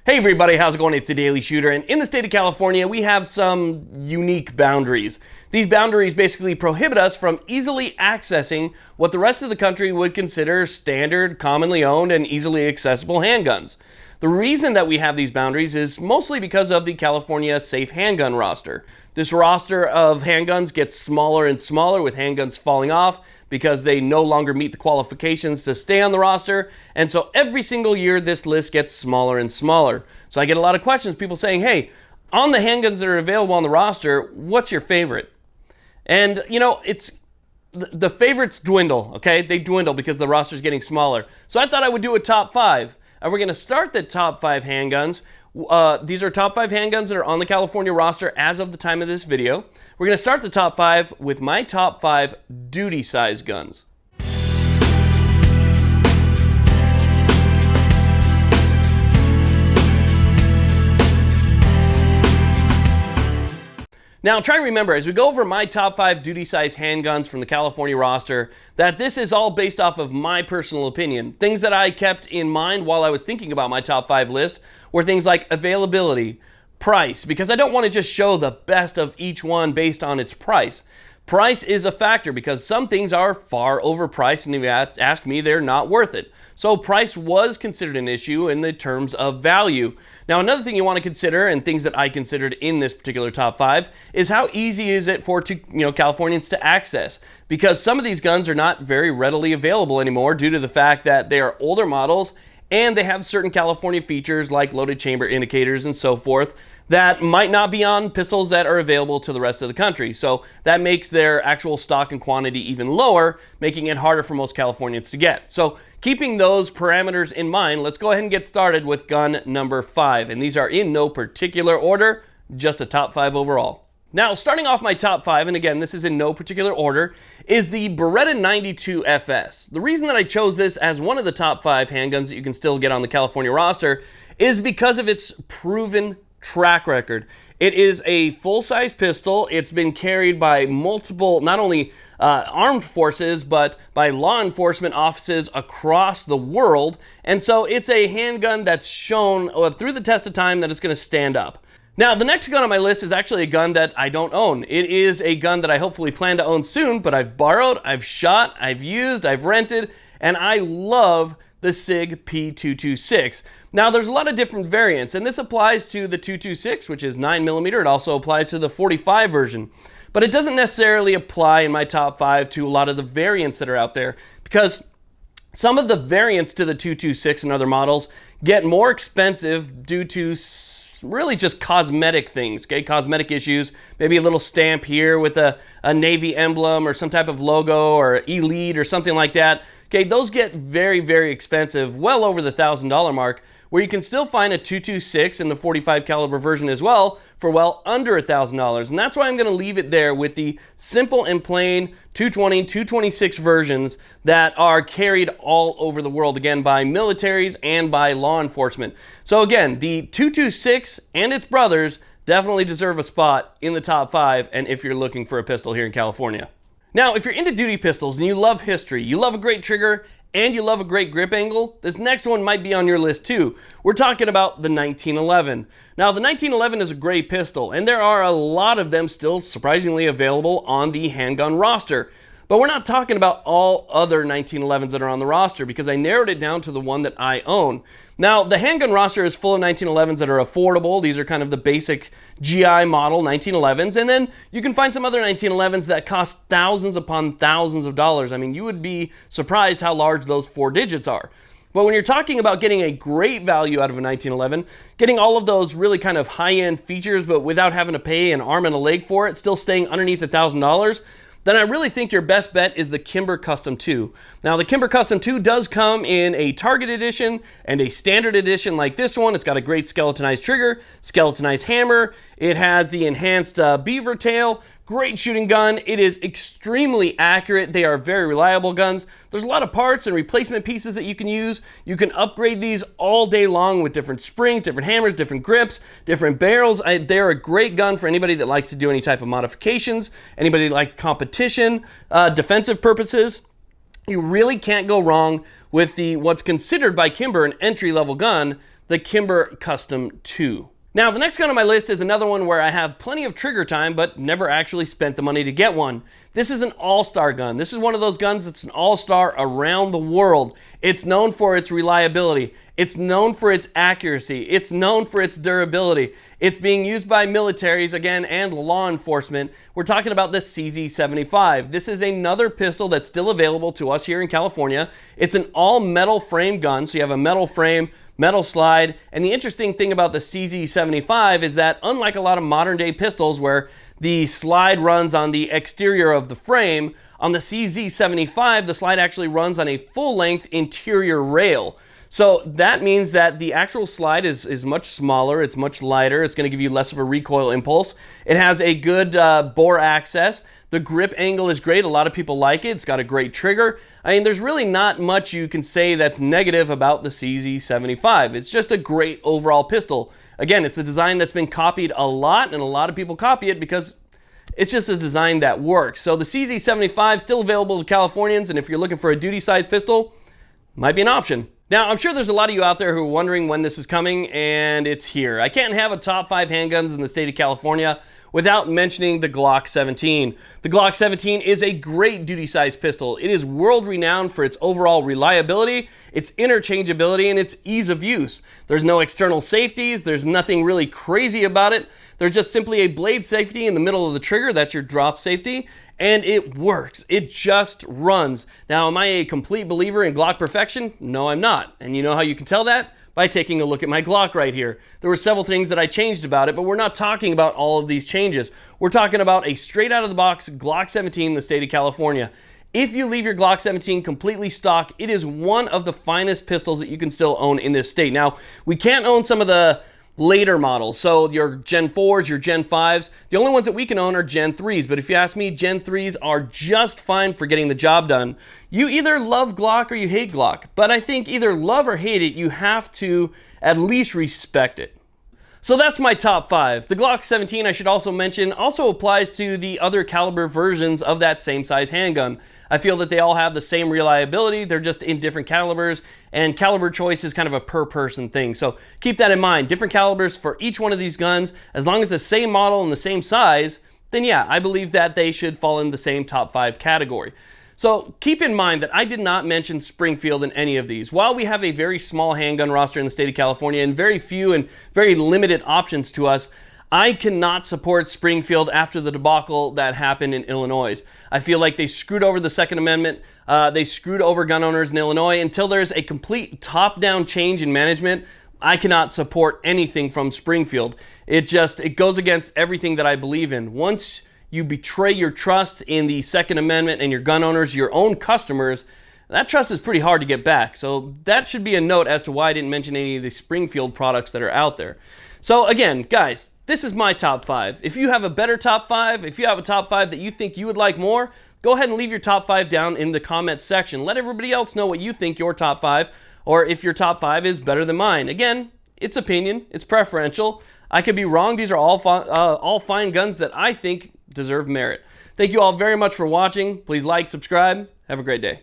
Hey everybody, how's it going? It's the Daily Shooter, and in the state of California, we have some unique boundaries. These boundaries basically prohibit us from easily accessing what the rest of the country would consider standard, commonly owned, and easily accessible handguns. The reason that we have these boundaries is mostly because of the California Safe Handgun Roster. This roster of handguns gets smaller and smaller, with handguns falling off because they no longer meet the qualifications to stay on the roster. And so every single year, this list gets smaller and smaller. So I get a lot of questions, people saying, hey, on the handguns that are available on the roster, what's your favorite? And you know, the favorites dwindle, okay? They dwindle because the roster is getting smaller. So I thought I would do a top 5. And we're going to start the top 5 handguns. These are top 5 handguns that are on the California roster as of the time of this video. We're going to start the top 5 with my top 5 duty size guns. Now, try and remember, as we go over my top 5 duty size handguns from the California roster, that this is all based off of my personal opinion. Things that I kept in mind while I was thinking about my top 5 list were things like availability, price, because I don't want to just show the best of each one based on its price. Price is a factor because some things are far overpriced, and if you ask me, they're not worth it. So price was considered an issue in the terms of value. Now, another thing you want to consider, and things that I considered in this particular top 5, is how easy is it for Californians to access? Because some of these guns are not very readily available anymore due to the fact that they are older models and they have certain California features like loaded chamber indicators and so forth that might not be on pistols that are available to the rest of the country. So that makes their actual stock and quantity even lower, making it harder for most Californians to get. So keeping those parameters in mind, let's go ahead and get started with gun number 5. And these are in no particular order, just a top 5 overall. Now, starting off my top 5, and again, this is in no particular order, is the Beretta 92 FS. The reason that I chose this as one of the top 5 handguns that you can still get on the California roster is because of its proven track record. It is a full-size pistol. It's been carried by multiple, not only armed forces, but by law enforcement offices across the world. And so it's a handgun that's shown through the test of time that it's going to stand up. Now, the next gun on my list is actually a gun that I don't own. It is a gun that I hopefully plan to own soon, but I've borrowed, I've shot, I've used, I've rented, and I love the Sig P226. Now, there's a lot of different variants, and this applies to the 226, which is 9mm. It also applies to the 45 version. But it doesn't necessarily apply in my top 5 to a lot of the variants that are out there, because some of the variants to the 226 and other models get more expensive due to really just cosmetic things, okay? Cosmetic issues, maybe a little stamp here with a Navy emblem or some type of logo or Elite or something like that. Okay, those get very, very expensive, well over the $1,000 mark, where you can still find a 226 in the 45 caliber version as well for well under $1,000. And that's why I'm going to leave it there with the simple and plain 220, 226 versions that are carried all over the world, again, by militaries and by law enforcement. So again, the 226 and its brothers definitely deserve a spot in the top 5, and if you're looking for a pistol here in California. Now, if you're into duty pistols and you love history, you love a great trigger, and you love a great grip angle, this next one might be on your list too. We're talking about the 1911. Now, the 1911 is a great pistol, and there are a lot of them still surprisingly available on the handgun roster. But we're not talking about all other 1911s that are on the roster, because I narrowed it down to the one that I own. Now, the handgun roster is full of 1911s that are affordable. These are kind of the basic GI model 1911s. And then you can find some other 1911s that cost thousands upon thousands of dollars. I mean, you would be surprised how large those 4 digits are. But when you're talking about getting a great value out of a 1911, getting all of those really kind of high-end features, but without having to pay an arm and a leg for it, still staying underneath $1,000, then I really think your best bet is the Kimber Custom 2. Now, the Kimber Custom 2 does come in a Target edition and a standard edition like this one. It's got a great skeletonized trigger, skeletonized hammer. It has the enhanced beaver tail. Great shooting gun. It is extremely accurate. They are very reliable guns. There's a lot of parts and replacement pieces that you can use. You can upgrade these all day long with different springs, different hammers, different grips, different barrels. They're a great gun for anybody that likes to do any type of modifications, anybody that likes competition, defensive purposes. You really can't go wrong with what's considered by Kimber an entry-level gun, the Kimber Custom 2. Now, the next gun on my list is another one where I have plenty of trigger time, but never actually spent the money to get one. This is an all-star gun. This is one of those guns that's an all-star around the world. It's known for its reliability. It's known for its accuracy. It's known for its durability. It's being used by militaries, again, and law enforcement. We're talking about the CZ75. This is another pistol that's still available to us here in California. It's an all-metal frame gun, so you have a metal frame, metal slide, and the interesting thing about the CZ75 is that unlike a lot of modern day pistols where the slide runs on the exterior of the frame, on the CZ75 the slide actually runs on a full-length interior rail. So that means that the actual slide is much smaller, it's much lighter, it's going to give you less of a recoil impulse. It has a good bore access. The grip angle is great, a lot of people like it. It's got a great trigger. I mean, there's really not much you can say that's negative about the CZ75. It's just a great overall pistol. Again, it's a design that's been copied a lot, and a lot of people copy it because it's just a design that works. So the CZ75 is still available to Californians, and if you're looking for a duty-sized pistol, might be an option. Now, I'm sure there's a lot of you out there who are wondering when this is coming, and it's here. I can't have a top 5 handguns in the state of California without mentioning the Glock 17. The Glock 17 is a great duty-sized pistol. It is world-renowned for its overall reliability, its interchangeability, and its ease of use. There's no external safeties. There's nothing really crazy about it. There's just simply a blade safety in the middle of the trigger. That's your drop safety. And it works. It just runs. Now, am I a complete believer in Glock perfection? No, I'm not. And you know how you can tell that? By taking a look at my Glock right here. There were several things that I changed about it, but we're not talking about all of these changes. We're talking about a straight out of the box Glock 17 in the state of California. If you leave your Glock 17 completely stock, it is one of the finest pistols that you can still own in this state. Now, we can't own some of the later models, so your Gen 4s, your Gen 5s. The only ones that we can own are Gen 3s, but if you ask me, Gen 3s are just fine for getting the job done. You either love Glock or you hate Glock, but I think either love or hate it, you have to at least respect it. So that's my top 5. The Glock 17, I should also mention, also applies to the other caliber versions of that same size handgun. I feel that they all have the same reliability, they're just in different calibers, and caliber choice is kind of a per person thing. So keep that in mind, different calibers for each one of these guns. As long as the same model and the same size, then yeah, I believe that they should fall in the same top 5 category. So keep in mind that I did not mention Springfield in any of these. While we have a very small handgun roster in the state of California and very few and very limited options to us, I cannot support Springfield after the debacle that happened in Illinois. I feel like they screwed over the Second Amendment. They screwed over gun owners in Illinois. Until there's a complete top-down change in management, I cannot support anything from Springfield. It goes against everything that I believe in. Once you betray your trust in the Second Amendment and your gun owners, your own customers, that trust is pretty hard to get back. So that should be a note as to why I didn't mention any of the Springfield products that are out there. So again, guys, this is my top 5. If you have a better top 5, if you have a top 5 that you think you would like more, go ahead and leave your top 5 down in the comments section. Let everybody else know what you think your top 5, or if your top 5 is better than mine. Again, it's opinion, it's preferential. I could be wrong. These are all fine guns that I think deserve merit. Thank you all very much for watching. Please like, subscribe. Have a great day.